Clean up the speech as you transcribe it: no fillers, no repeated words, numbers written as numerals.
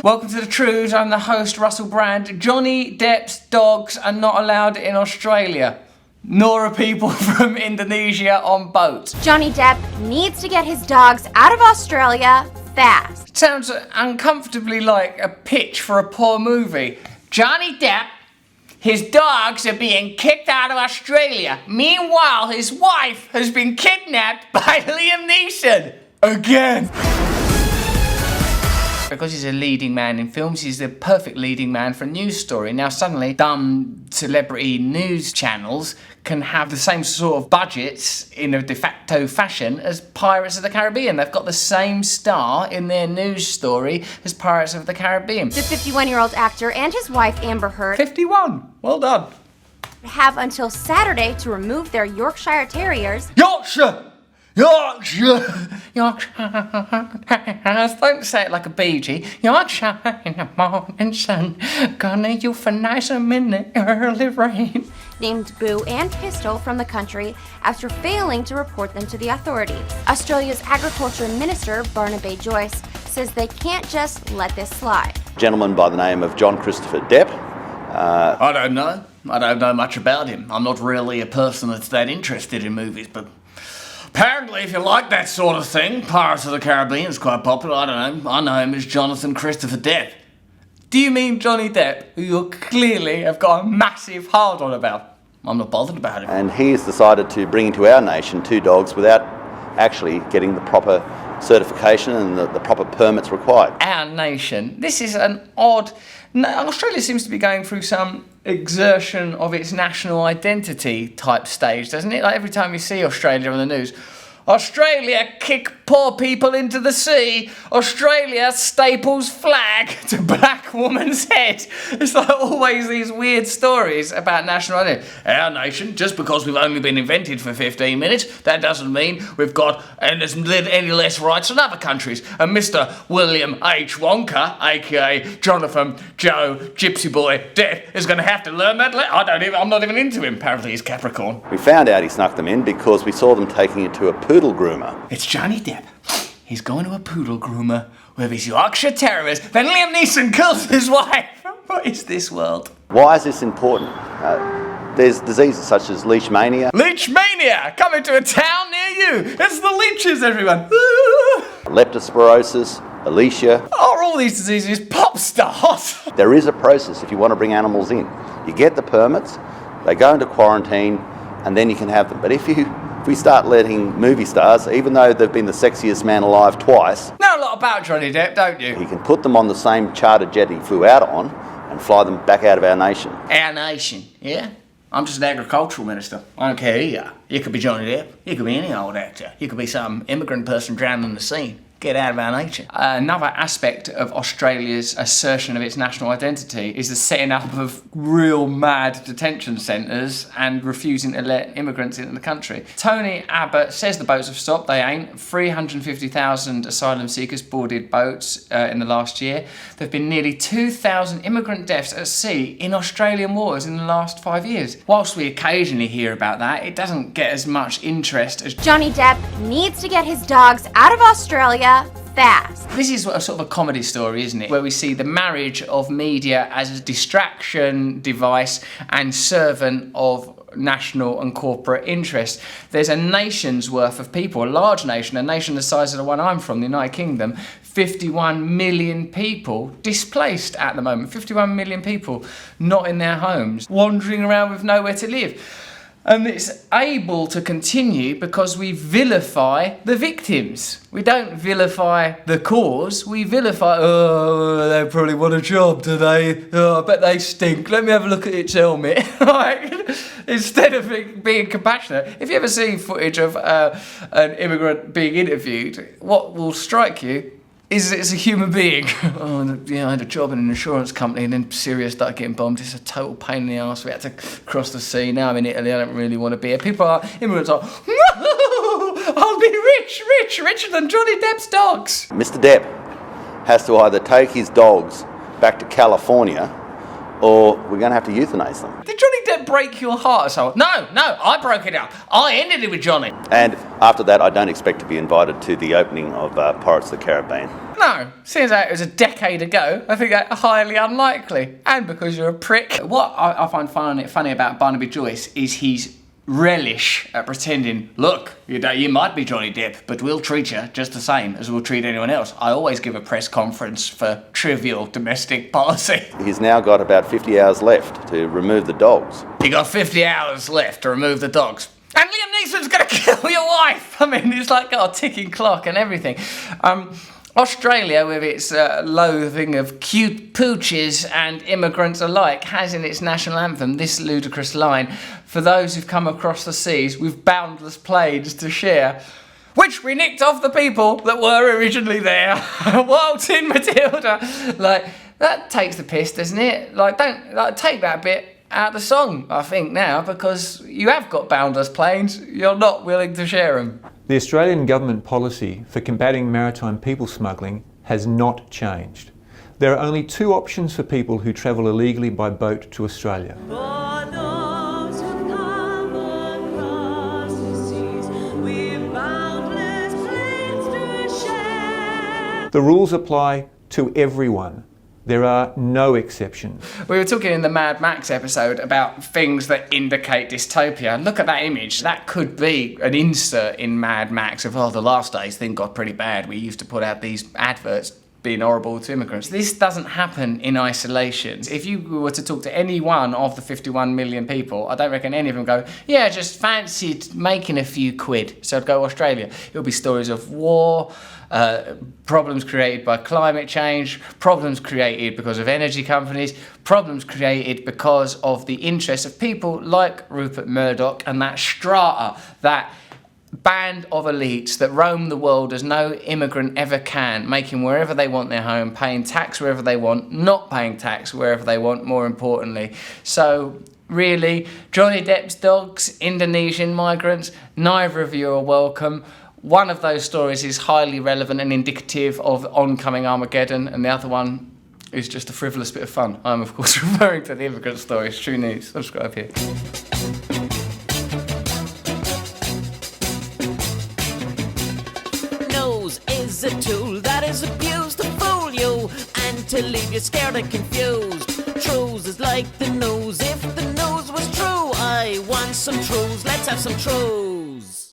Welcome to the Trews. I'm the host, Russell Brand. Johnny Depp's dogs are not allowed in Australia, nor are people from Indonesia on boats. Johnny Depp needs to get his dogs out of Australia fast. Sounds uncomfortably like a pitch for a poor movie. Johnny Depp, his dogs are being kicked out of Australia. Meanwhile, his wife has been kidnapped by Liam Neeson. Again. Because he's a leading man in films, he's the perfect leading man for a news story. Now suddenly, dumb celebrity news channels can have the same sort of budgets in a de facto fashion as Pirates of the Caribbean. They've got the same star in their news story as Pirates of the Caribbean. The 51-year-old actor and his wife, Amber Heard, 51. Well done. have until Saturday to remove their Yorkshire Terriers. Yorkshire! Yorkshire! Yorkshire! Don't say it like a Bee Gee. Yorkshire in the morning sun, gonna euthanize 'em in the early rain. Named Boo and Pistol from the country after failing to report them to the authorities. Australia's Agriculture Minister, Barnaby Joyce, says they can't just let this slide. A gentleman by the name of John Christopher Depp. I don't know. I don't know much about him. I'm not really a person that's that interested in movies, but apparently if you like that sort of thing, Pirates of the Caribbean is quite popular. I don't know. I know him as Jonathan Christopher Depp. Do you mean Johnny Depp, who you clearly have got a massive hard-on about? I'm not bothered about him. And he has decided to bring into our nation 2 dogs without actually getting the proper certification and the proper permits required. Our nation. This is an odd... Australia seems to be going through some exertion of its national identity type stage, doesn't it? Like every time you see Australia on the news, Australia kick poor people into the sea. Australia staples flag to black woman's head. It's like always these weird stories about national identity. Our nation, just because we've only been invented for 15 minutes, that doesn't mean we've got any less rights than other countries. And Mr. William H. Wonka, aka Jonathan Joe Gypsy Boy Depp, is going to have to learn that. I'm not even into him. Apparently he's Capricorn. We found out he snuck them in because we saw them taking it to a poodle groomer. It's Johnny Depp. He's going to a poodle groomer with his Yorkshire Terriers. Then Liam Neeson kills his wife. What is this world? Why is this important? There's diseases such as leishmania. Leechmania! Coming to a town near you! It's the leeches, everyone! Leptospirosis, Alicia. Are all these diseases pop stars? There is a process if you want to bring animals in. You get the permits, they go into quarantine, and then you can have them. But if we start letting movie stars, even though they've been the sexiest man alive twice... Know a lot about Johnny Depp, don't you? You can put them on the same charter jet he flew out on and fly them back out of our nation. Our nation, yeah? I'm just an agricultural minister. I don't care who you are. You could be Johnny Depp. You could be any old actor. You could be some immigrant person drowning in the sea. Get out of our nature. Another aspect of Australia's assertion of its national identity is the setting up of real mad detention centres and refusing to let immigrants into the country. Tony Abbott says the boats have stopped. They ain't. 350,000 asylum seekers boarded boats in the last year. There have been nearly 2,000 immigrant deaths at sea in Australian waters in the last 5 years. Whilst we occasionally hear about that, it doesn't get as much interest as... Johnny Depp needs to get his dogs out of Australia fast. This is a sort of a comedy story, isn't it? Where we see the marriage of media as a distraction device and servant of national and corporate interest. There's a nation's worth of people, a large nation, a nation the size of the one I'm from, the United Kingdom, 51 million people displaced at the moment. 51 million people not in their homes, wandering around with nowhere to live. And it's able to continue because we vilify the victims. We don't vilify the cause, we vilify, oh, they probably want a job today, oh, I bet they stink, let me have a look at its helmet. Instead of being compassionate, if you ever see footage of an immigrant being interviewed, what will strike you is it's a human being. Oh, yeah, I had a job in an insurance company and then Syria started getting bombed. It's a total pain in the arse. We had to cross the sea. Now I'm in Italy. I don't really want to be here. People are, immigrants are, I'll be richer than Johnny Depp's dogs. Mr. Depp has to either take his dogs back to California or we're going to have to euthanize them. Did Johnny Depp break your heart or something? No, I broke it up. I ended it with Johnny. And after that, I don't expect to be invited to the opening of Pirates of the Caribbean. No, seems like it was a decade ago, I think that's highly unlikely. And because you're a prick. What I find funny about Barnaby Joyce is his relish at pretending, look, you might be Johnny Depp, but we'll treat you just the same as we'll treat anyone else. I always give a press conference for trivial domestic policy. He's now got about 50 hours left to remove the dogs. You got 50 hours left to remove the dogs. And Liam Neeson's gonna kill your wife! I mean, it's like got a ticking clock and everything. Australia, with its loathing of cute pooches and immigrants alike, has in its national anthem this ludicrous line: for those who've come across the seas with boundless plains to share, which we nicked off the people that were originally there. Waltzing Matilda. Like, that takes the piss, doesn't it? Like, don't take that bit out of the song, I think, now, because you have got boundless plains, you're not willing to share them. The Australian government policy for combating maritime people smuggling has not changed. There are only two options for people who travel illegally by boat to Australia. The rules apply to everyone. There are no exceptions. We were talking in the Mad Max episode about things that indicate dystopia. Look at that image. That could be an insert in Mad Max of, the last days things got pretty bad. We used to put out these adverts being horrible to immigrants. This doesn't happen in isolation. If you were to talk to any one of the 51 million people, I don't reckon any of them go, yeah, just fancied making a few quid, so I'd go Australia. It'll be stories of war, problems created by climate change, problems created because of energy companies, problems created because of the interests of people like Rupert Murdoch and that strata, that band of elites that roam the world as no immigrant ever can, making wherever they want their home, paying tax wherever they want, not paying tax wherever they want, more importantly. So really, Johnny Depp's dogs, Indonesian migrants, neither of you are welcome. One of those stories is highly relevant and indicative of oncoming Armageddon, and the other one is just a frivolous bit of fun. I'm, of course, referring to the immigrant stories. True News. Subscribe here. Nose is a tool that is abused to fool you and to leave you scared and confused. Trews is like the nose. If the nose was true, I want some Trews. Let's have some Trews.